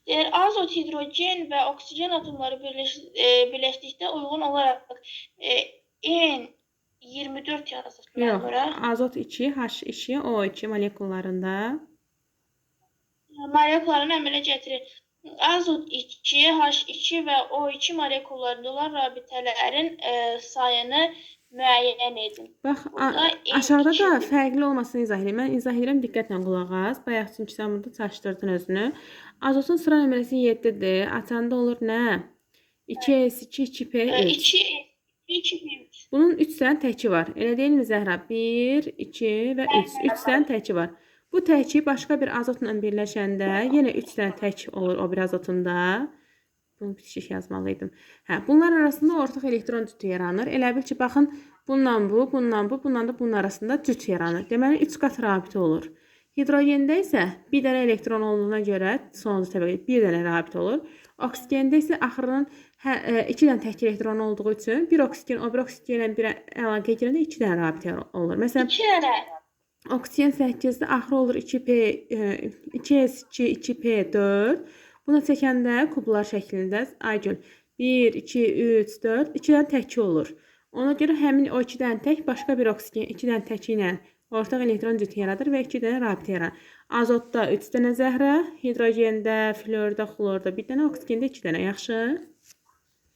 Deyir, azot, hidrogen və oksigen atomları birləşdikdə uyğun olaraq N24 yazır mənə Yox, görə. azot 2, H2, O2 molekullarında. Moleküllərini əmələ gətirir. Azot 2, H2 və O2 molekullarında olan rabitələrin sayını müəyyən edin. Bax, Burada aşağıda da N2-dir. fərqli olmasını izah edirəm. Mən izah edirəm, diqqətlə qulaq as. Bayaq çünki sən burada çaşdırdın özünü. Azotun sıra nömrəsi 7-dir. Açanda olur nə? 2S2, 2P3. 2, Bunun 3 dənə təki var. Elə deyilmi Zəhra? 1, 2 və 3. 3 dənə təki var. Bu təki başqa bir azotla birləşəndə yenə 3 dənə tək olur o bir azotunda. Bunu bitişik yazmalıydım. Hə, bunlar arasında ortaq elektron cütü yaranır. Elə bil ki, baxın, bundan bu, bundan bu, bundan da bunun arasında cüt yaranır. Deməli, 3 qat rabitə olur. Hidrogəndə isə bir dənə elektron olduğuna görə sonuncu təbəqə bir dənə rabitə olur. Oksigəndə isə axırının 2 dənə tək elektron olduğu üçün bir oksigen o bir oksigenlə bir əlaqəyə girəndə 2 dənə rabitə olur. Məsələn, 2 dənə. oksigen 8-də axırı olur 2S2, 2P4. Buna çəkəndə kublar şəklində Aygün 1, 2, 3, 4, 2 dənə təki olur. Ona görə həmin o 2 dənə tək başqa bir oksigen 2 dənə təki ilə ortaq elektron cütü yaradır və 2 dənə rabitə yaradır. Azotda 3 dənə zəhra, hidrogəndə, florda, xlorda bir dənə, oksigəndə 2 dənə. Yaxşı?